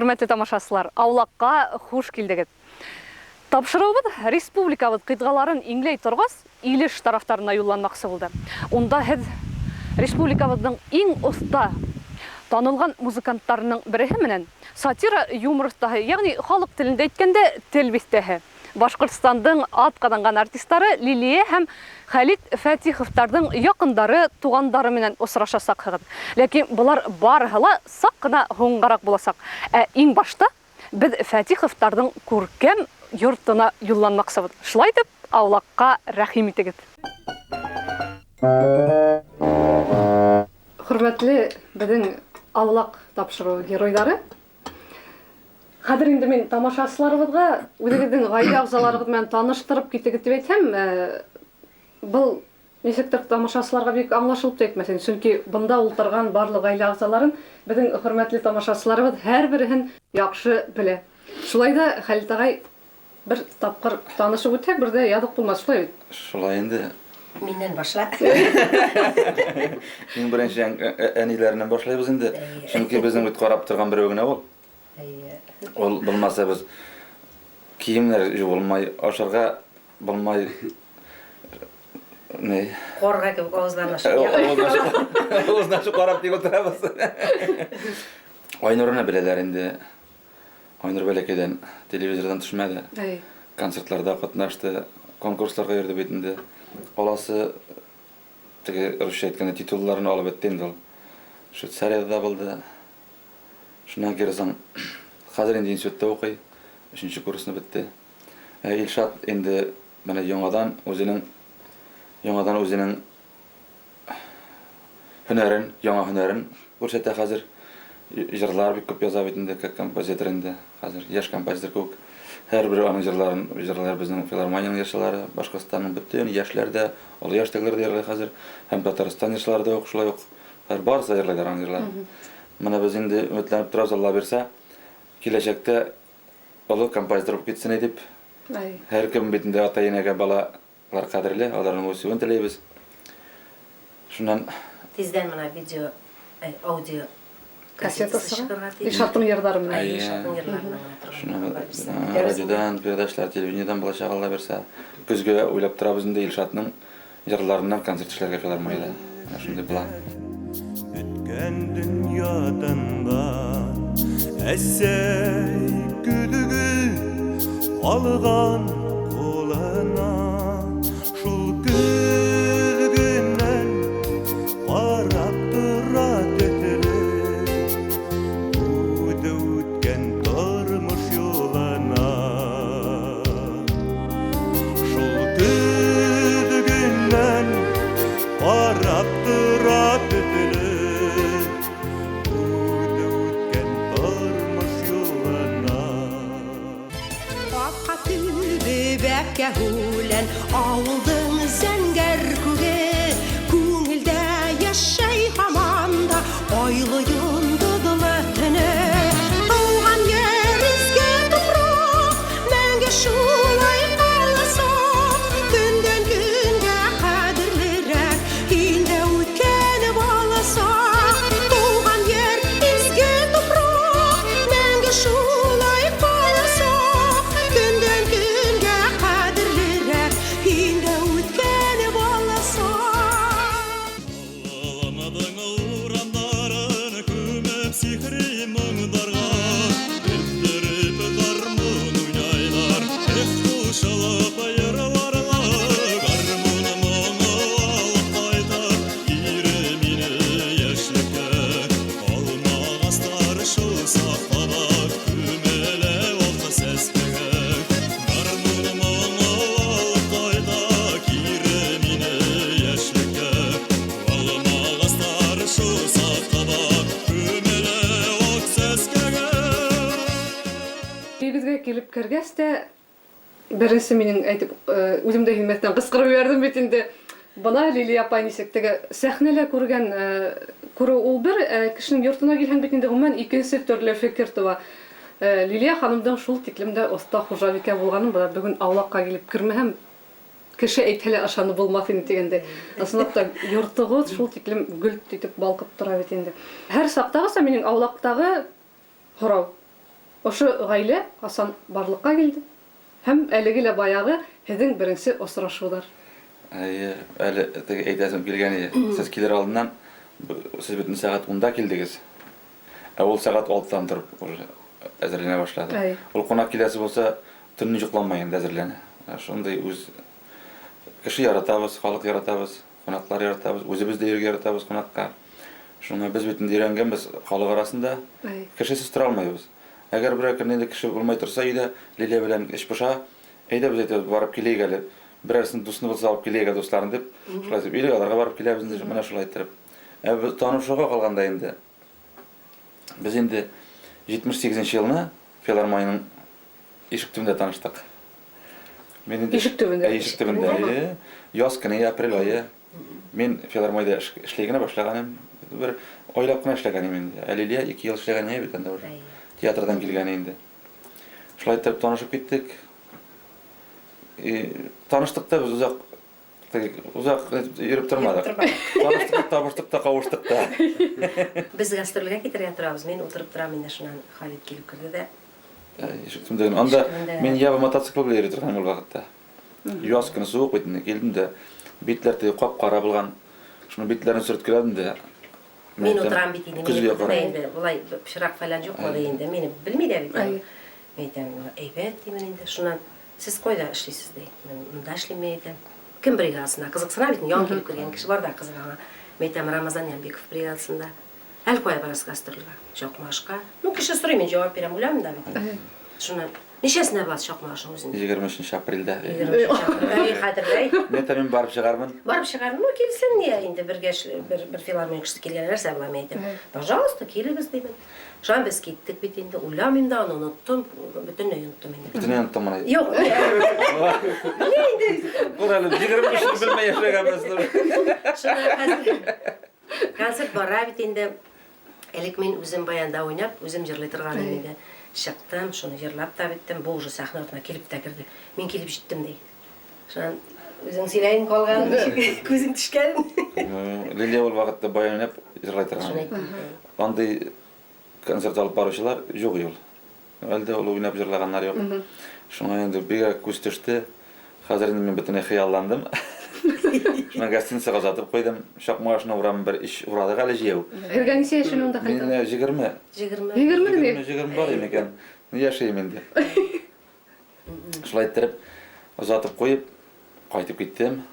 Hürmetli tamaşaçılar, aulaqqa хуш келдігіз. Тапшырыбыз республикабыз қидғаларын инглей тұрғыз, Илеш тарафтарына юлланмақсы болды. Онда һез республикабыздың ең ұста танылған музыканттарының бірі менен сатира юморыстағы, яғни халық тілінде әйткәндә тел бистәһе. Башқұртстандың ат қаданған артисттары Лилия һәм Халид Фәтиховтардың якындары, туғандары менен осрашасак хыгын. Ләкин бұлар барыһыла сак кына һуңгарак буласак. Иң башта без Фәтиховтардың күркәм йортына юлланмаксыбыз. Шулай дип, аулакка рәхим итегез. Хөрмәтле безнең аулак тапшыру геройлары, хәзер инде мен тамашачыларыбызга үзегезнең гаилә агзаларыбыз белән таныштырып китегез дип әйтсәм, бұл ничектер тамашачыларга бик аңлашылып әйтмәсен, чөнки бында ултырган барлык гаилә агзаларын безнең хөрмәтле тамашачыларыбыз һәрберен яхшы белә. Шулай да Халид агай бер тапкыр танышып үтсәк, бер дә ядык булмас, шулай бит. Шулай инде. Миннән башла. Иң беренче әниләреннән башлайбыз инде. Чөнки безнең бит карап торган берәү генә ул. Ул булмаса без киемнәр җуылмай, ашарга булмай. Ne? Qorga kebek ağızlarına Ağızdan şu qarab deyip oturabız. Aynur'unu bileler indi. Aynur Belekeden televizordan düşmedi. Konsertlarda katnaştı, konkurslarga yürüdü betinde. Olası Rusça etkende titullarını alıp ettiğinde ol. Şvetsariyada buldu. Şundan keresan hazır indi institutda okuy. 3. kursunu bitti. İlşat indi bana yangadan özünün hünerin, yana hünerin görsetә hazır. Jırlar bik köp yazab etinde, kompozitör indi. Hazır yaş kompozitör köp. Her bir onun jırlar bizning filharmoniyaның yaşlары, Башкортстанның bütün yaşlarda, ol yaştaglerde yerler hazır. Hem Tataristan yaşları da yok, şulay yok. Her barsa yerler jırlar. Mana biz indi ümitlenip turabız, Allah bersa, kelajakda olu kompozitör bolup ketsin edip. Her kim betinde ata-enege bala var kadrili, onların ösübün tileybiz. Şundan tezden mana video, audio kasetası var. İlşat'ın yerdarı mı? Şundan radyodan, передачалар, televizyondan bulaşaq Allah bersa, көзгө ойлап турабыз инде İlşat'ның jırlarından konsert işlerge filharmoniyada. Şunday plan. Ötken dünyadan da essey gülügü algan kolana şul gülgünden qarap durat eterim uyda ötken turmuş yolana şul gülgünden qarap durat eterim uyda ötken turmuş yolana Bebekке hulen ağıldın zəngər küge Күңілді yaşay hamanda Oyluyun dıdılatını Doğan yerizge toprak Mənge şulay qalasaq Gündən günge qadirlirək Hində ütkəni balasaq Doğan yerizge toprak Mənge şulay qalasaq Gündən günge qadirlirək Hində ütkəni balasaq Ağlamadın uğranların kümep sihri mыңдарға Öttürüp garmun oynaylar kuşalıp ayırlarla Garmun moңu alıp qaytar Irimini yeşlikке Almağastar şu saqlabak Kümele olsa seskege Garmun moңu alıp qaytar Irimini yeşlikke Almağastar şu saqlabak Kümele olsa seskege Bizге келіп кіргесте бірінші менің айтып өзімді химметтен қысқырып бердім бетінде бұна Лилия апай несектегі сәхнелі көрген көрі ол бір кішінің йортына келген бетінде ғымен екінші түрлі фекір туа. Лилия ханымдың шул тиклемдә оста хужабикә булганын бүгін аулаққа келіп кірмәһәм кеше әйтеле ашаны булмас инде дигәндә. Асылып та йортыгыз шул тиклем гүл итеп балкып тора бит инде. Һәр сактагы минең аулактагы һорау. Ошо гаилә Хасан барлыкка килде. Һәм әлеге лә баягы һеҙҙең беренсе осрашыуҙар. Әле теге әйтәсем килгәне, сез килер алдынан сез бит сәгать 10-да килдегез. Ә ул сәгать 6-дан торып уже әзерләнә башлады. Ул кунак киләсе булса, төнне йоҡламай инде әзерләнә. Шундай үз кеше яратабыз, халык яратабыз, кунаклар яратабыз, үзебез дә йөргә яратабыз кунакка. Шуңа без бит инде өйрәнгәнбез халык арасында. Кешесез тора алмайбыз. Әгәр берәр көнне кеше булмай торса, өйдә Лилия белән эш пыша, әйдә без әйтәбез, барып киләйек әле. Берәрсен дусны алып киләйек дусларын дип, шулай дип, иле аларга барып киләбез инде, менә шулай итеп. Без танышуга калганда инде без инде 78 елны филармонияның ишек төбендә таныштык. Мен инде Ишек төбендә. Ишек төбендә. Яз көне, апрель айы. Мен филармониядә эшләгәнә башлаганым. Бер айлап кына эшләгәнем инде. Лилия 2 ел эшләгән иде бит инде уже. Театрдан килгән инде. Шулай итеп танышып киттек. Таныштык та без узак йөреп тормадык. Таныштык, табыштык та, кавыштык та. Без гастрольгә китәргә торабыз. Мин утырып торам инде шуннан Халид килеп керде дә. Анда мен ява мотоцикл белән йөри торган ул вакытта. Яз көне суык бит инде, килдем дә битләр кап-кара булган. Шуны битләрен сөрткәләдем дә. Мин утырам бит инде. Көзгә карап. Инде булай пычрак фәлән юк булды инде. Мине белми дә бит. Әйтәм, әйбәт димен инде. Шуннан сез кайда эшлисез ди? Мин монда эшлим әйтәм. Кем бригадасында? Кызыксына бит, ян килеп кергән кеше бар да кызыгана. Әйтәм, Рамазан Янбеков бригадасында. Әл кая барасыз гастрольгә? Чакмашка. Ну, кеше сорый, мин җавап бирәм, үләм да бит. Шуннан ничәсенә барасыз Чакмашның үзендә? 23 апрельдә. 23 апрель хәтерләй. Мен барып чыгармын. Барып чыгармын, ну килсен не инде бергә бер филармония кеше килгән нәрсә була әйтәм. Пожалуйста, килегез димен. Шуан без киттек бит инде, улам инде аны оныттым, бөтенләй оныттым инде. Бөтенләй оныттым моны. Юк. Не инде. Ул әле 23 белмәй яшәгәнбез. Шуна концерт бара бит инде. Элек мин үзем баянда уйнап, үзем җырлый торган инде. Чыктым, шуны җырлап та биттем, бу уже сахна артына килеп тә керде. Мин килеп җиттем ди. Шуан үзең сөйләйин калган, күзең төшкән. Лилия ул вакытта баян уйнап җырлый торган. Андый концерт алып баручылар юк ул. Әлдә ул уйнап җырлаганнар юк. Шуңа инде бик күз төште. Хәзер инде мин бөтенләй хыялландым. Шуңа гостиницага озатып куйдым. Чакмашны урам бер иш урадык әле җыяу. Эрганисия эшен унда кайда? Мен 20. 20 бар икән. Яшәйм инде. Шулай итеп озатып куеп кайтып киттем.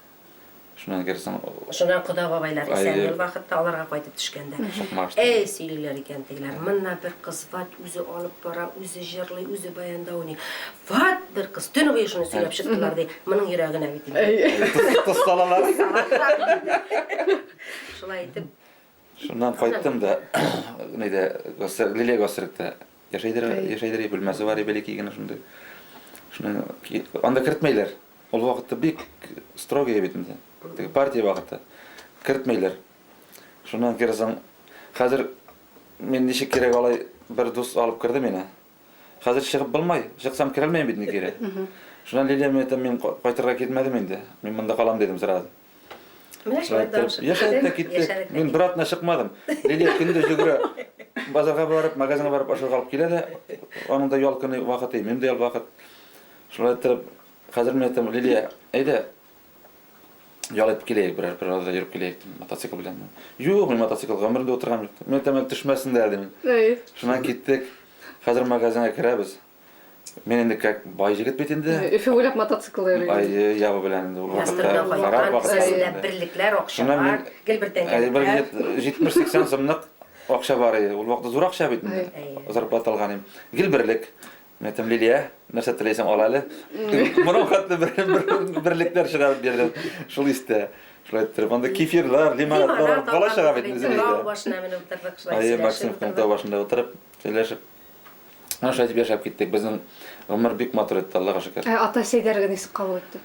Шуннан керсәң. Шуннан Куда бабайлар исән ел вакытта аларга кайтып төшкәндә. Эй, сөйлиләр икән тегеләр. Монда бер кыз ват үзе алып бара, үзе җырлый, үзе баянда уйный. Ват бер кыз төн буе шуны сөйләп чыктылар ди. Моның йөрәгенә бит инде. Тосталалар. Шулай итеп. Шуннан кайттым да, нидә, Лилия гастрольдә яшәйдер белмәсе бар бәлки генә шунда. Шуны анда кертмәйләр. Ул вакытта бик строгий бит инде. Теге партия вакыты. Кертмәйләр. Шуннан керсәң, хәзер мен ничек кирәк алай бер дус алып керде мине. Хәзер чыгып булмай, чыксам керә алмыйм бит ни кирәк. Шуннан Лилия мен кайтырга китмәдем инде. Мин монда калам дидем сразу. Менә шулай да. Яшәдек киттек. Мин бер атна чыкмадым. Лилия көндә жүгерә. Базарга барып, магазинга барып ашыга алып килә дә, аның да ял көне вакыты, мен дә ял вакыт. Шулай итеп, хәзер мен әйтәм, Лилия, әйдә. Ял итеп киләйек, бер арада йөреп киләйек, мотоцикл белән. Юк, мин мотоциклга гомердә утырган юк. Мен тәмәк төшмәсен дә дидем. Шуннан киттек. Хәзер магазинга керәбез. Мен инде как бай җигет бит инде. Эфе уйлап мотоцикл йөри. Ай, ябы белән инде ул вакытта харап вакытта берлекләр, акчалар, гелбертән 70-80 сумлык акча бар иде. Ул вакытта зур акча бит инде. Зарплата алганым. Гелберлек. Мен әйтәм, Лилия, нәрсә теләсәң ал әле. Моның хәтта берлекләр чыгарып бирде. Шул истә. Шулай итеп, анда кефирлар, лимонадлар, балашага бит инде. Башына менеп утырдык шулай. Ай, Максим конта башында утырып, сөйләшеп. Ана шулай дип яшәп киттек. Безнең гомер бик матур итте, Аллага шөкер. Ата Сейдәргә нисек кабул итте?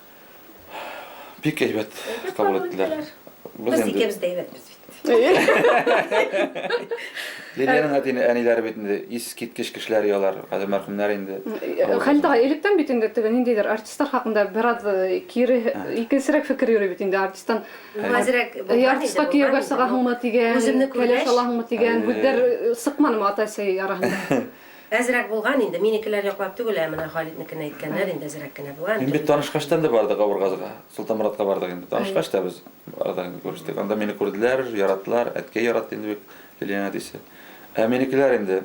Бик әйбәт кабул иттеләр. Без икебез дә әйбәт бит. Лилияның әниләре бит инде ис киткеч кешеләр ялар, хәзер мәрхүмнәр инде. Хәлдә электән бит инде теге ниндидер артистлар хакында бер аз кире икенчерәк фикер йөри бит инде артисттан. Хәзерәк Артистка кияүгә сыгаһыңмы дигән, кәләш алаһыңмы дигән, бүлдәр сыкманымы Ата Сей арасында. Әзрәк булган инде. Минекеләр яклап түгел, менә Халитникене әйткәннәр инде әзрәк кенә булган. Мин бит танышкачтан да бардык Авыргазга, Солтанмуратка бардык инде. Танышкач та без арада күрештек. Анда мине күрделәр, яраттылар, әткәй яратты инде бик Лилия дисе. Ә минекеләр инде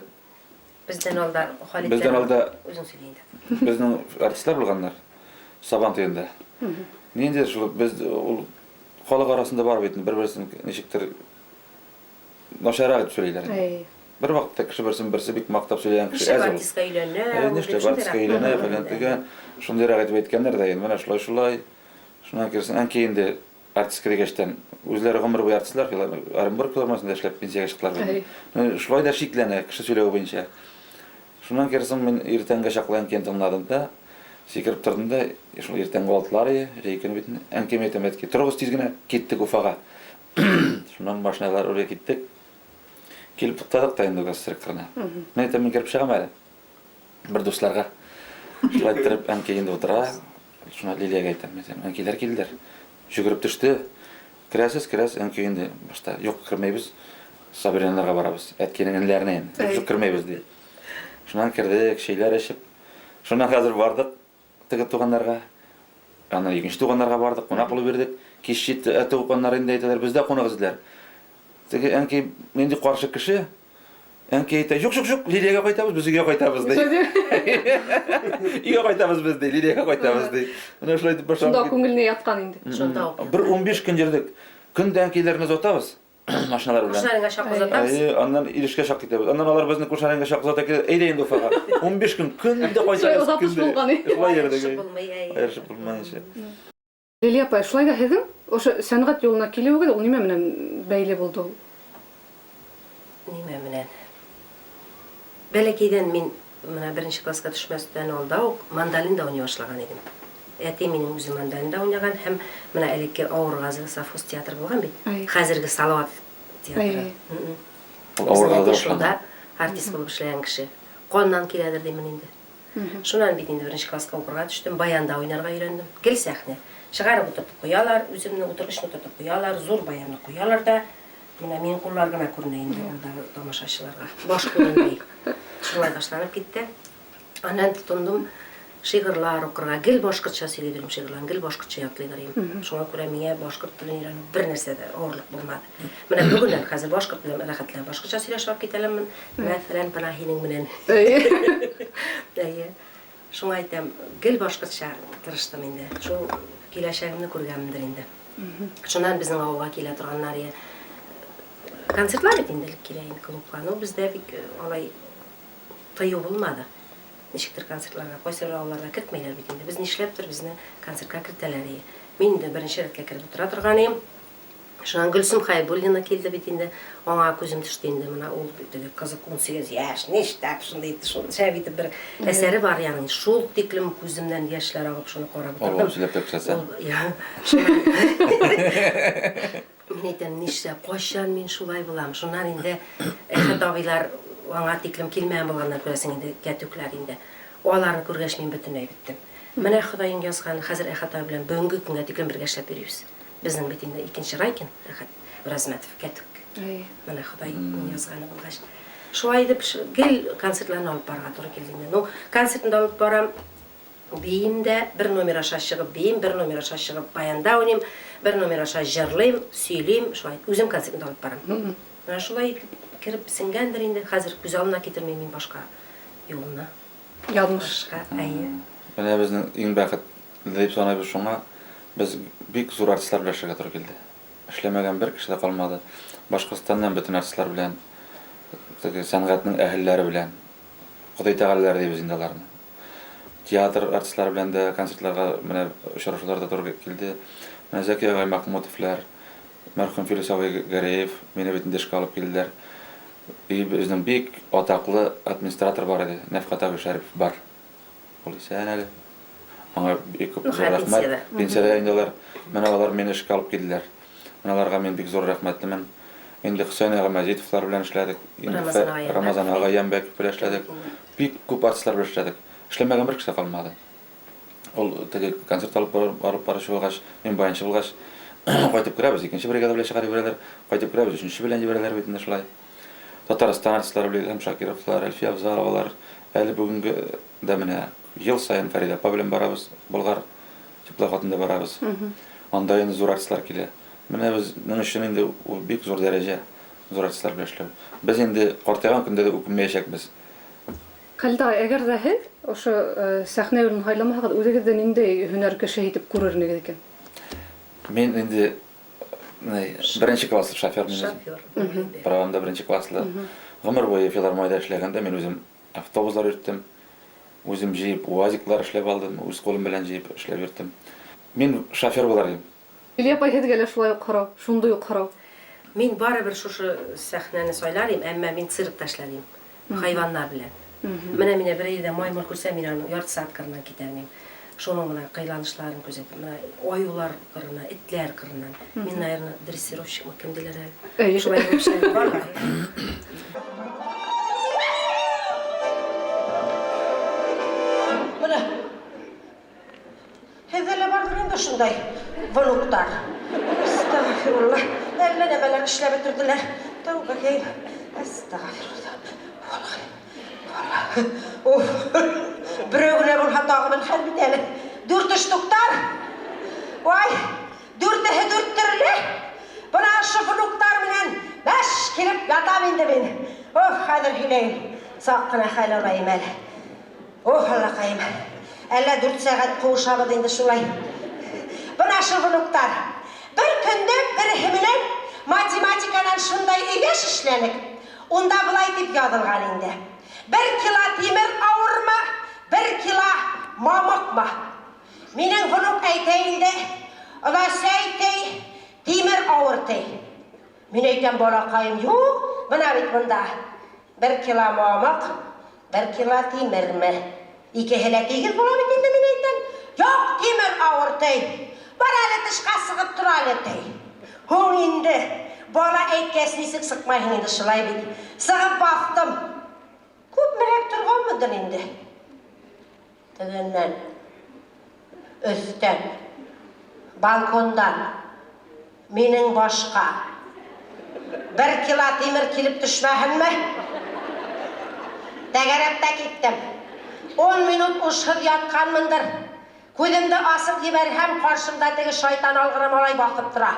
Бездән алда Бездән алда үзең сөйлә инде. безнең артистлар булганнар. Сабан тыгында. Нинди шул без ул халык арасында бар бит, бер-берсен ничектер начарак сөйлиләр. Бер вакытта кеше берсе бик мактап сөйләгән кеше әз ул. Артистка өйләнә. Нишләп артистка өйләнә фәлән тегән. Шундыйрак әйтеп әйткәннәр дә, менә шулай. Шуннан керсен, әнки инде артистка дигәчтән үзләре гомер буе артистлар, Оренбург филармониясендә эшләп пенсиягә чыктылар. Шулай да шикләнә кеше сөйләү буенча. Шуннан керсен мин иртәнгә чаклы әнкәне тыңладым да, сикереп тордым да, шул иртәнге 6-лар, рейкәне бит, әнкәм әйтәмәтки, торыгыз тиз генә киттек Уфага. Шуннан машиналар үрә киттек. Килеп туктадык та инде гастректорына. Мен әйтәм, мин кирип чыгам әле. Бер дусларга. Шулай торып әнкәй инде утыра. Шуна Лилиягә әйтәм, әнкәйләр килделәр. Жүгереп төште. Керәсез, әнкәй инде башта юк кермәйбез. Сабиранларга барабыз. Әткәнең инләренә инде. Юк кермәйбез ди. Шуннан кердек, шейләр эчеп. Шуннан хәзер бардык теге туганнарга. Аны икенче туганнарга бардык, кунак булып бирдек. Кич җитте, туганнар инде әйтәләр, бездә кунак иделәр. Теге әнкәй нинди каршы кеше? Әнкәй әйтә, юк, Лилиягә кайтабыз, без өйгә кайтабыз ди. Өйгә кайтабыз без ди, Лилиягә кайтабыз ди. Менә шулай дип башлап. Шунда күңелне яткан инде. Шунда Бер 15 көн җирдек. Көндә әнкәйләрне озатабыз. Машиналар белән. Кушарыңа шакы озатабыз. Аннан Илешкә шак китәбез. Аннан алар безне Кушарыңга шак озата китә. Әйдә инде Уфага. 15 көн көндә кайтабыз. Озатыш булган иде. Шулай йөрдек. Булмый. Айрышып булмаенча. Лилия апай, шулай да һеҙҙең ошо сәнғәт юлына килеүегеҙ ул нимә менән бәйле булды ул? Нимә менән? Бәләкәйдән мин менә 1-нче класска төшмәстән алда ук мандолинда уйный башлаган идем. Әти минем үзе мандолинда уйнаган һәм менә элекке Авыргазы Совхоз театры булган бит. Хәзерге Салават театры. Авыргазы шунда артист булып эшләгән кеше. Коннан киләдер димен инде. Шуннан бит инде 1-нче класска укырга төштем, баянда уйнарга өйрәндем. Гел сәхнә. Чыгарып утыртып куялар, үземне утыргычны тотып куялар, зур баянны куялар да. Менә мин куллар гына күренә инде анда тамашачыларга. Баш күренмәй. Шулай башланып китте. Аннан тотындым шигырьләр укырга, гел башкортча сөйләдем шигырьләрне, гел башкортча ятлыйлар идем. Шуңа күрә миңа башкорт телен өйрәнү бер нәрсә дә авырлык булмады. Менә бүгеннән хәзер башкорт белән рәхәтләнеп башкортча сөйләшеп китәләммен. Мәсәлән, Панахинең менән. Әйе. Шуңа әйтәм, гел башкортча тырыштым инде. Шул киләчәгемне күргәнмендер инде. Шуннан безнең авылга килә торганнар концертлар бит инде килә инде клубка. Ну бездә бик алай тыю булмады. Ничектер концертларга, койсырауларга кертмәйләр бит инде. Без нишләптер безне концертка кертәләр. Мин дә беренче рәткә кереп утыра торган идем. Шуннан Гөлсем Хайбуллина килде бит инде. Аңа күзем төште инде. Менә ул теге кызык 18 яшь, ништәп шундый шәп итеп бер әсәре бар ягъни. Шул тиклем күземнән яшьләр агып шуны карап тордым. Мин әйтәм, нишләп, кайчан мин шулай булам? Шуннан инде Әхәт абыйлар аңа тиклем килмәгән булганнар күрәсең инде, кәтүкләр инде. Аларны күргәч мин бөтенләй биттем. Менә Ходаең язган, хәзер Әхәт абый белән бүгенге көнгә тиклем бергә эшләп йөрибез. Безнең бит инде икенче Райкин, Әхәт Размәтов кәтүк. Менә Ходаең язганы булгач. Шулай дип гел концертларны алып барырга туры килде инде. Ну, концертны алып барам. Биимдә бер номер аша чыгып биим, бер номер аша чыгып баянда уйныйм, бер номер аша җырлыйм, сөйлим, шулай үзем концертны алып барам. Менә шулай кирип сиңгәндер инде, хәзер күз алдына китермим мин башка юлны. Язмышка. Әйе. Менә безнең иң бәхетле дип саныйбыз шуңа, без бик зур артистлар белән эшләргә туры килде. Эшләмәгән бер кеше дә калмады. Башкортстаннан бөтен артистлар белән, теге сәнгатьнең әһелләре белән, Ходай тәгаләләре дибез инде аларны. Театр артистлары белән дә концертларга менә очрашуларда туры килде. Менә Зәки агай Мәхмүтовлар, мәрхүм Филис агай Гәрәев мине бит инде эшкә алып килделәр. Безнең бик атаклы администратор бар иде, Нәфкать агай Шәриф бар. Ул исән әле. Аңа бик күп рәхмәт. Пенсиядә инде алар. Менә алар мине эшкә алып килделәр. Менә аларга мин бик зур рәхмәтлемен. Инде Хөсән агай Мәҗитовлар белән эшләдек. Рамазан агай Ямбәков белән эшләдек. Бик күп артистлар белән эшләдек. Эшләмәгән бер кеше калмады. Ул теге концерт алып баручы булгач, мин баянчы булгач, кайтып керәбез, икенче бригада белән чыгарып бирәләр, кайтып керәбез, өченче белән җибәрәләр бит инде шулай. Tataristan artistlары биле һәм Шакировлар, Әлфия Абзаловалар, әле бүгенге дә менә ел сайын Фарида апа белән барабыз, Болгар теплоходында барабыз. Анда инде зур артистлар килә. Менә безнең өчен инде ул бик зур дәрәҗә, зур артистлар белән эшләү. Без инде картайган көндә дә үкенмәячәкбез. Калда әгәр дә һез ошо сәхнә урын хайламагыз, үзегездән инде һөнәр кеше итеп күрернегез икән. Мен инде беренче класс шофер мен. Шофер. Правамда беренче класслы. Гомер буе филармониядә эшләгәндә мин үзем автобуслар йөрттем. Үзем җыеп УАЗиклар эшләп алдым, үз колым белән җыеп эшләп йөрттем. Мин шофер булар идем. Илия апа һезгә лә шулай ук карау, шундый ук карау. Мин барыбер шушы сәхнәне сайларым, әмма мин циркта эшләрим. Хайваннар белән. Менә мине бер ердә маймыл күрсә, мин аны ярты саат кырыннан китәрмим. Шуның менә кыйланышларын күзәтеп, менә аюлар кырыннан, этләр кырыннан. Мин, наверное, дрессировщик кемдиләр әле. Шулай булып эшләп барга. Менә. Һезләр бардыр инде шундай внуктар. Астагфирулла. Әллә нәмәләр эшләп бетерделәр. Тәүбә кәй. Астагфирулла. Уф. Бирәүгенә бул хатагы мен хәл бит әле. 4 штуктар. Вай, 4 төрле. Бuna şu внуктар менән баш килеп ятам инде мин. Оф, хәзер һиләйм. Саккына хәл алайым әле. Ох, Аллакаем. Әллә 4 сәгать куышабыз инде шулай. Бuna şu внуктар. Bir көндә бере белән математикадан шундай илеш эшләнек. Унда булай дип язылган инде. 1 кило тимер авырма, 1 кило мамыкма. Минең внук әйтәйинде, Васәйтей тимер авыртый. Мин әйтәм балакаем, юк, менә бит монда 1 кило мамык, 1 кило тимерме. Икеһелә тигез була бит инде мин әйтәм. Юк, тимер авыртый. Бар әле тышка сыгып тора әле тей. Һуң инде бала әйткәс нисек сыкмайһың инде шулай бит. Сыгып бактым. Күп мәрәк торганмыдыр инде. Тегеннән өстән балкондан минең башка 1 кило тимер килеп төшмәһенме? Тәгәрәп тә киттем. 10 минут ушып ятканмындыр. Күземде асып ебәрһәм, каршымда теге шайтан алгыры малай бакып тора.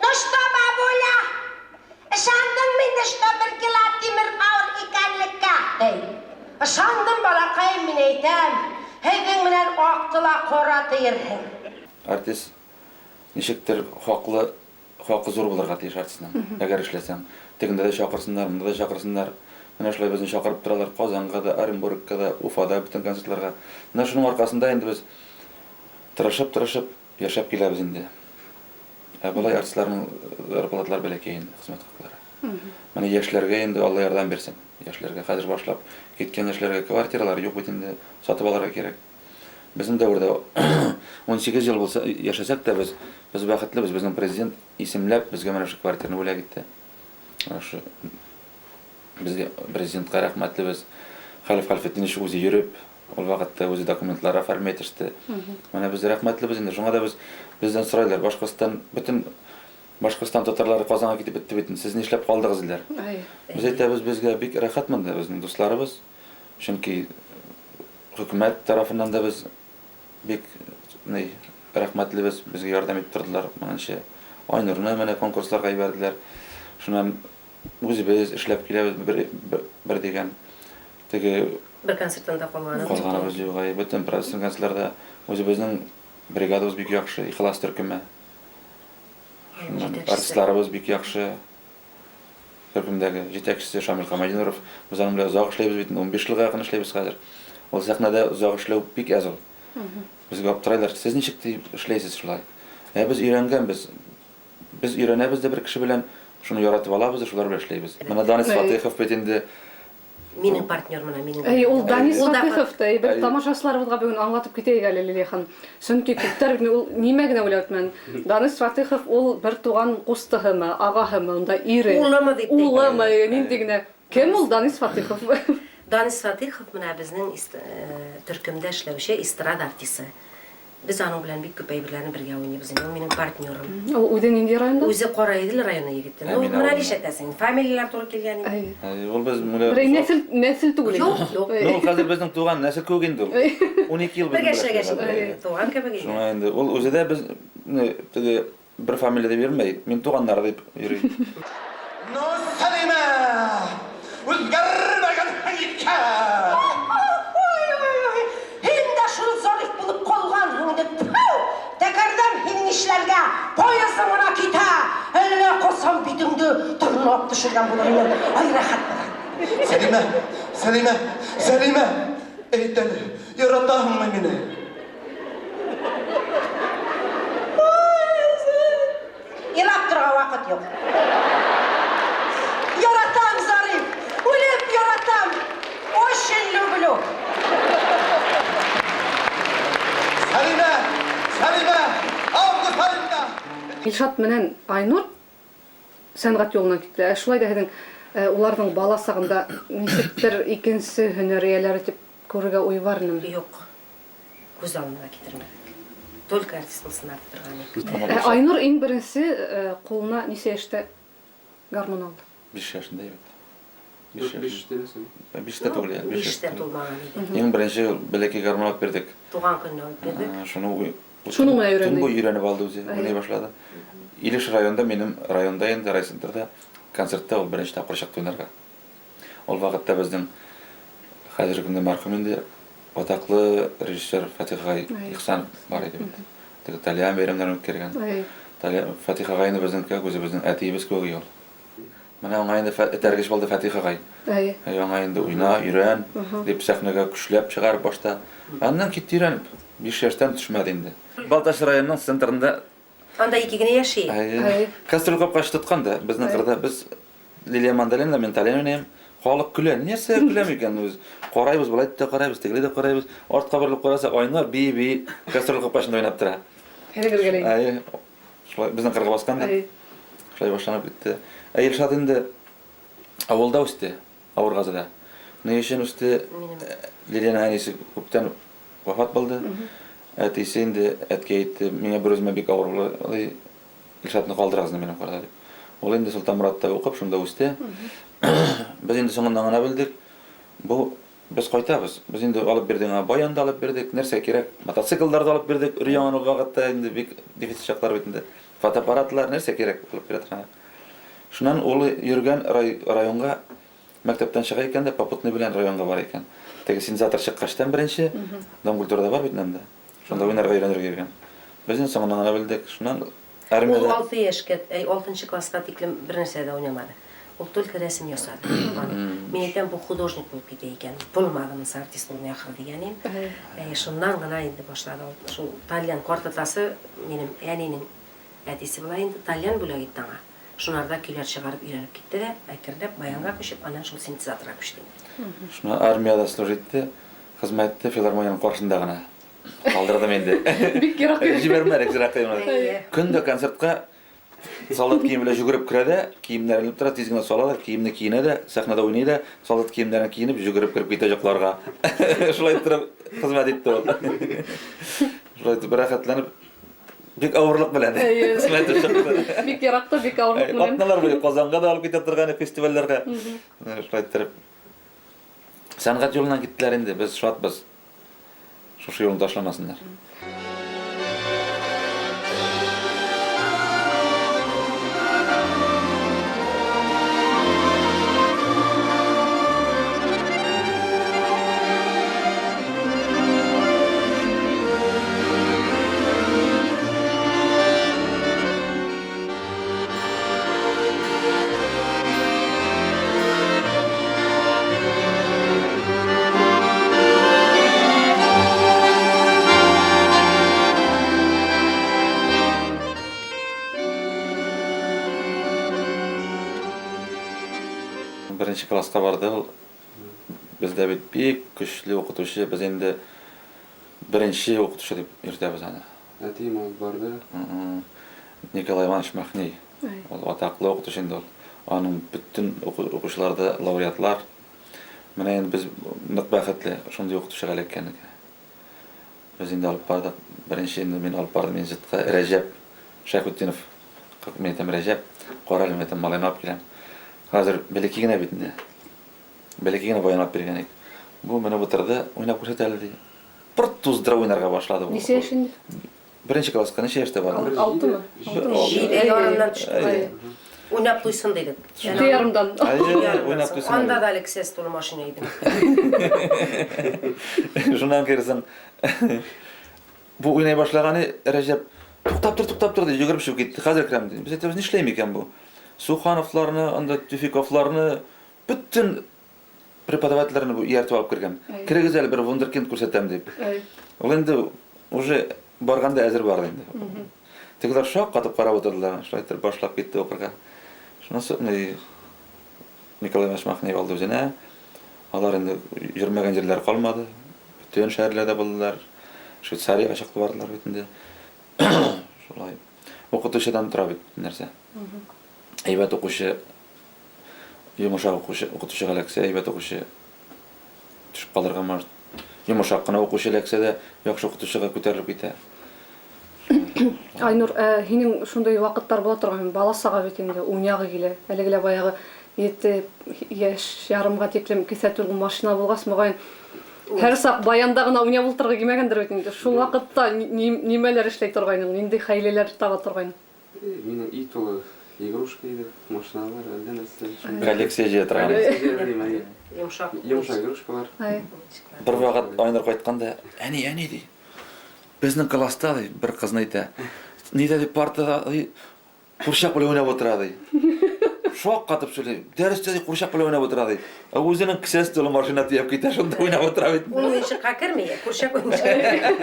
Ну что, бабуля? Ышандыңмы инде, что 1 кило тимер авыр икәнлеккә? Дей. Ышандым, балакаем, мин әйтәм. Һеҙҙең менән аҡтыла ҡара тиерһең. Артист ничектер хаҡы зур булырға тейеш артистның. Әгәр эшләсәң, тегендә дә чаҡырсындар, монда да чаҡырсындар. Менә шулай безне чаҡырып торалар Ҡазанға да, Оренбургка да, Уфада бөтөн концертларға. Менә шуның арҡасында инде без тырышып йәшәп киләбез инде. Былай артистларның зарплатлары бәләкәй инде, хезмәт хаҡлары. Менә йәшләргә инде Алла ярдәм бирсен. Йәшләргә хәзер башлап киткән йәшләргә квартиралар юҡ бит инде, сатып алырга кирәк. Безнең дәүрдә 18 ел булса яшәсәк тә без бәхетлебез. Безнең президент исемләп безгә менә шу квартираны бүләк итте. Шу безгә президентка рәхмәтлебез. Хәлиф Хәлфетдинович үзе йөрөп, ул вакытта үзе документлар оформлый итеште. Менә без рәхмәтлебез инде. Шуңа да бездән сорайлар. Башкортстан татарлары Казанга китеп бетте бит. Сез нишләп калдыгыз диләр. Без әйтәбез, безгә бик рәхәт монда безнең дусларыбыз. Чөнки хөкүмәт тарафыннан да без бик рәхмәтлебез, безгә ярдәм итеп тордылар. Менәчә Айнурны менә конкурсларга җибәрделәр. Шуннан үзебез эшләп киләбез бер дигән. Теге Бер концертында калганыбыз юк. Бөтен профессиональ концертларда үзебезнең бригадабыз бик яхшы, Ихлас төркеме. Артистларыбыз бик яхшы. Төркемдәге җитәкчесе Шамил Хамадинов. Без аның белән озак эшләйбез бит, 15 елга якын эшләйбез хәзер. Ул сәхнәдә озак эшләү бик әзер. Безгә аптырайлар, сез ничек эшләйсез шулай? Без өйрәнгәнбез. Без өйрәнәбез дә бер кеше белән шуны яратып алабыз, шулар белән эшләйбез. Менә Данис Фатихов бит инде минең партнер менә минең. Ул Данис Фатихов та бер тамашачыларыбызга бүгән аңлатып китәйек әле Лилия ханым. Чөнки күптәр ул нимә генә уйлатман. Данис Фатихов ул бер туган кустыһымы, агаһымы, унда ире. Улымы, нинди генә. Кем ул Данис Фатихов? Данис Фатихов менә безнең төркемдә эшләүче эстрада артисты. Biz aның белән бик күп әйберләрне бергә уйныйбыз. Ул минем партнерым. Ул үден инде районда? Үзе Карайдыл районы егете. Ну, Әмин менә авылында. нишәтәсең? Фамилиялар туры килгән инде. Ул без Бер нәсел түгел. Юк, юк. Ну, хәзер безнең туган нәсел күк инде ул. 12 ел Бергә безнең эшләгән туган кебек. Шуңа инде ул үзе дә без теге бер фамилия дип йөрмәй, мин туганнар дип йөри. No Salima! Үзгәрмәгән хәникә! Hinda şunu zarif bulup kolgan hındı. Tekerden hin işlerge poyasımına kita. Elle kosam bitindi. Tırnak düşürgen bularını. Ay rahat bırak. Salima! Salima! Salima! Eyten, yaratahım mı İlaktırğa vakit yok. Yaratam zarif. Ulep yaratam. Очень люблю. Salima! Salima! Avgı Salima! Илшат менән Айнур сәнгать юлына киттеләр. Шулай да һеҙҙең уларҙың бала сағында нисектер икенсе һөнәр эйәләре тип күрергә уй бар инеме? Юк. Күз алдына китермәдек. Только артист булсын торган. Айнур иң беренсе ҡулына нисә йәштә гармун алды? 5 yaşında evet. 5 түгел ya. 5-тә тулмаган иде. Ең беренче бәләкәй гармун алып бирдек. Туган көнне алып бирдек. Шуның менән өйрәнде. Бу өйрәнеп алды үзе. Уйный башлады. Илеш районда, минем районда инде райцентрда концертта ул беренче тапкыр чыкты уйнарга. Ул вакытта безнең хәзерге көндә мәрхүм инде атаклы режиссер Фатих Агай Ихсан бар иде бит. Теге Талиан бәйрәмнәрен үткәргән. Фатих Агайны безнең үзе безнең әтиебез күк ел. Менә аңа инде этәргеч булды Фатих Агай. Аңа инде уйна, өйрән дип сәхнәгә көчләп чыгарып башта. Аннан китте өйрәнеп. 5 яшьтән төшмәде инде. Балташ районының центрында Анда 2 генә яши. Кастрюль капкач тотканда безнең кырда біз Лилия Мандалина мен Талиан уйнайм. Халык көлә. Нәрсә көләм икән үз? Карайбыз, булай да карайбыз, тегеле дә карайбыз. Артка борылып караса, Айнур би кастрюль капкачында уйнап тора. Шулай безнең кырга басканда. Шулай башланып китте. Илшат инде авылда үсте, Авыргазыда. Ни өчен үсте? Лилияның әнисе күптән вафат булды. Әтисе инде әткәй әйтте, миңа бер үземә бик авыр булды. Илшатны калдырасың минем карда дип. Ул инде Солтанмуратта укып, шунда үсте. Без инде соңыннан гына белдек. Бу без кайтабыз. Без инде алып бирдек, баянда алып бирдек, нәрсә кирәк? Мотоциклларда алып бирдек. Өр-яңаны вакытта инде бик дефицит чаклар бит инде. Фотоаппаратлар нәрсә кирәк алып бирәтгән. Шуннан ул йөргән районга мәктәптән чыга икән дә попутный белән районга бар икән. Теге синизатор чыккачтан беренче Дом культурада бар бит инде. Шунда уйнарга өйрәнергә йөргән. Без инде соңыннан гына белдек. Шуннан Ул армиядә 6 яшькә, 6-нчы класска тиклем бер нәрсә дә уйнамады. Ул только рәсем ясады. Мин әйтәм, бу художник булып китә икән. Булмадым, артист булмый ахыр дигәнем. Шуннан гына инде башлады. Шул Талиан картатасы минем әнинең әтисе була инде Талиан бүләк итте аңа. Шунарда көйләр чыгарып өйрәнеп китте дә, әкренләп баянга күчеп, аннан шул синтезаторга күчте. Шуна армияда служитте, хезмәтте филармонияның каршында гына. Калдырдым инде. Бик ерак. Җибәрмәдек зиракка. Көндә концертка солдат кием белән жүгереп керә дә, киемнәрен тора, тиз генә салалар, киемне киенә дә, сәхнәдә уйный да, солдат киемнәрен киенеп жүгереп кереп китә якларга. Шулай торып хезмәт итте ул. Шулай итеп рәхәтләнеп бик авырлык белән. Хезмәт чыкты. Бик еракта, бик авырлык белән. Атналар булып Казанга да алып китә торган фестивальләргә. Шулай итеп сәнгать юлынан киттеләр инде, без шатбыз. Шушы юлны ташламасыннар. Беренче класска барды ул. Бездә бит бик көчле укытучы, без инде беренче укытучы дип йөртәбез аны. Әтием алып барды. Николай Иванович Махней. Ул атаклы укытучы инде ул. Аның бүтән укучыларда лауреатлар. Менә инде без нык бәхетле шундый укытучыга эләккәнбез. Без инде алып бардык. birinchi endi men olib bordim institutga Rajab Shakutdinov. Men aytam Rajab, qoralim aytam malayni olib kelam. Hozir belekigina bitdi. Belekigina bayon olib bergan ekan. Bu meni o'tirdi, o'ynab ko'rsatadi deydi. Bir tuzdira o'ynarga boshladi bu. Necha yoshingda? Birinchi klassga necha yoshda bordi? 6mı? 7 yarımdan çıktı. Oynap duysun dedik. 7,5'dan. O'ynab tursin. Onda da Alex ses dolu maşinaydı. Shundan keyin bu o'ynay boshlagani Rajab to'xtab tur deb yugurib chiqib ketdi. Hozir kiram dedi. Biz aytamiz, ishlaymi ekan bu? Suxanovlarni, unda Tufikovlarni bütün prepodavatellarni bu yertib olib kirgan. Kirgizali bir wunderkind ko'rsatam deb. Ol endi уже borganda azir bor endi. Tekrar shoq qatib qarab o'tirdilar. Shaytir boshlab ketdi o'qirga. Shunisi Nikolay Mashmaxniy oldi o'zini. Ular endi yurmagan yerlar qolmadi. Bütün shaharlarda bo'ldilar. Shveysariyaga chiqib bordilar endi. Shulay. O'qituvchidan turib narsa. Aybat o'qishi, yumshoq o'qituvchi leksiya, aybat o'qishi tushib qoldirgan mar. Yumshoqqina o'qishi leksiyada yaxshi o'qituvchiga ko'tarilib ketadi. Aynur, senin şunday vaqtlar bola turgan bala sağa betinde unyagı gile, elegile bayağı 7 yaş yarımga teklem kesatılgan maşina bolgas mıgayın her saq bayandagına unya bultırga kimegendir betinde. Şu vaqtda nimeler işley turganing, nindi hayleler taga turganing. Менің ит олы игрушка еді, машиналар, әлден әсілер. Коллекция жиі тұрған. Yumuşak. Yumuşak игрушкалар. Bir vaqt Aynur qaytqanda, "Әне dey. Bizning klassda bir qizni ayta. Nida deb partada qurshaq bilan o'ynab o'tiradi. Shoq qatib so'lay. Darsda qurshaq bilan o'ynab o'tiradi. O'zining kissasi to'la mashina tiyab ketadi, shunda o'ynab o'tiradi. Onun işi kakırmıyor. Kurşak oynayacak.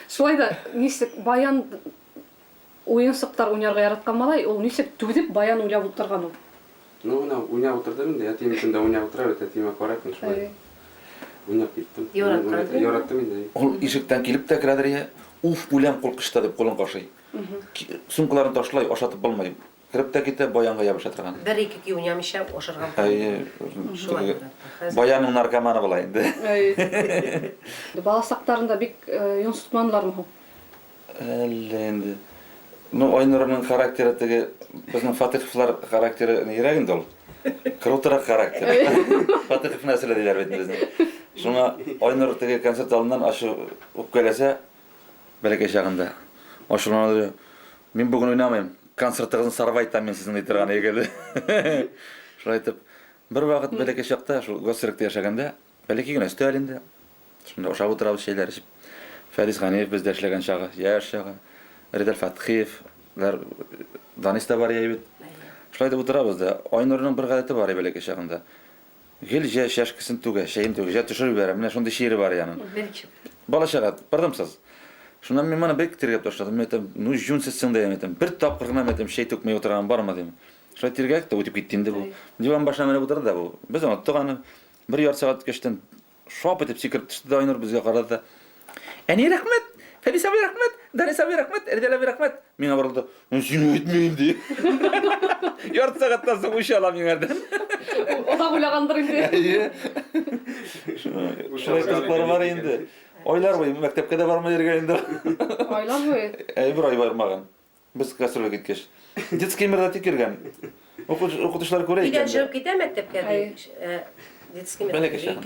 Şulay da нисек баян ойынсықтар ойнарға яратқан малай, ол нисек түгдеп баян ойлап отырған ол. Ну, ойнап отырдым енді, әтем күнде ойнап отырады, әтеме қараппын шулай. Ойнап кеттім. Yorаттым енді. Ол ишектен келіп те кіреді, уф, өлем қолқышта деп қолын қашай. Сумкаларын ташлай, ашатып болмай. Кіріп те кетті, баянға ябыша тұрған. Bir iki ki oynamışa oşırgan. Баянның наркоманы бола енді. Бала сақтарында бек юнс тұтманылар ма? Әлі енді. Aynur'un karakteri tege, bizim Fatihler karakteri yeraginde ol. Kırıltırak karakter. Fatih nesile diler bizim. Şuna Aynur tege konsert alından aşı ukkelese belki şağında. Aşılan diyor. Ben bugün oynamayayım. Konsertinizi sarvaytam men sizin aytırgan egeli. Şuna aytıp bir vaqt belki şaqta şu gösterikte yaşaganda belki güne üstəlində. Şunda oşa oturab şeyler içip Fariz Ganiyev bizde işlegen şağı, yaş şağı. Redel Fathiyev, Danis da var ya evet. Şöyle de oturabız da Aynur'un bir gadeti var ya belki şağında. Gel şaşkısın tuğe, şeyin tuğe, ya düşürü verim. Mine şunda şiiri var yanın. Belki. Bala şagat, pardamsız. Şundan men bana bek tergep başladım. Metem, nu junsessin de metem. Bir tapqırına metem şey tökmeye oturan var mı dedim. Şöyle tergek de ötüp gittiğinde bu. Divan başına mene oturdu da bu. Biz onu tuğanı bir yarım saat geçten şop etip sikirip düştü da Aynur bizge qaradı. Eni rahmet. Feliz abi rahmet, Danis abi rahmet, Erdal abi rahmet. Mine varıldı. Seni etmeyeyim diye. Yarım saatten sonra uşağılam yerden. O da bulağandır indi. Şöyle kızıkları var indi. Oylar boyu, mektepke de varma yerge indi. Aylar boyu. Bir ay varmağın. Biz gastrole gitkeş. Детский мирда tekirgen. Okutuşlar Bir de köreyken de. çıkıp gidemek tepkedi. Детский mi? Belki şey.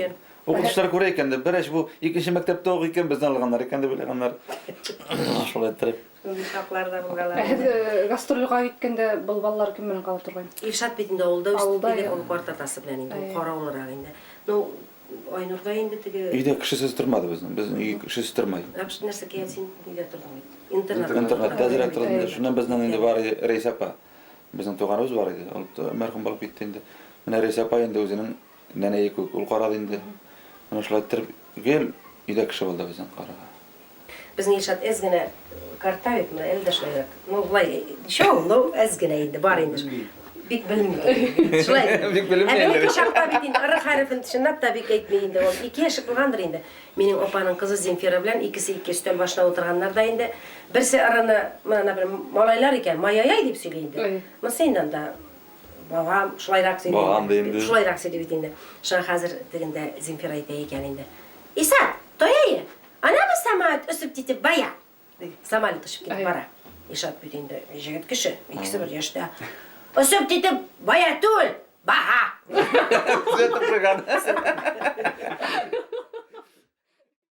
Okutuşlar köreyken de. Bereş bu ikinci mektepte okuyken bizden alganlar. Iken de bileganlar. Şöyle ettirip. Yumuşaklarda bulgalar. Gastrolga gitkende бұл балалар кім менен қалып тұрған? İrşat betinde oldu. Oldu, Üstüne ya. onu kvartatası bilen indi. Kara olarak indi. No, Aynur'da indi tege. Үйде кішісіз тұрмады біздің. Біздің үй кішісіз тұрмайды. Yapıştı nerse gelsin uyda durdum. İnternet. Интернетте директорында. Шунан біздің енді бар Рейс апа. Біздің туғанымыз бар еді. Ол мәрхүм болып кетті енді. Мына Рейс апа енді өзінің нәне екі ұл қарады енді. Мына шулай тұрып кел, үйде кіші болды біздің қараға. Bizning İrşat ezgine kartayıp mı elde şöyle. No, vay, şu no ezgine indi, var indi. Bik bilmiyor. Şöyle. Bik bilmiyor. Evet, şapta bitin, arı harfin tışınat da bik etmeyindi. O iki yaşık bulgandır indi. Benim opanın kızı Zemfira bilen ikisi iki üstel başına oturganlar da indi. Birisi arana, mana bir malaylar iken, mayayay deyip söyleyindi. Masayından da babam şulayrak söyleyindi. Babam deyindi. Şulayrak söyleyindi indi. Şu an hazır deginde Zemfira'yı deyken indi. İsa, doyayı. Ana mı semaat Өсіп дейді бая. Самолет ұшып кетіп бара. Ишат бүйтенде жігіт кіші, ikisi бір yaşta. Өсіп дейді бая түл, баха. Түзетіп қойған.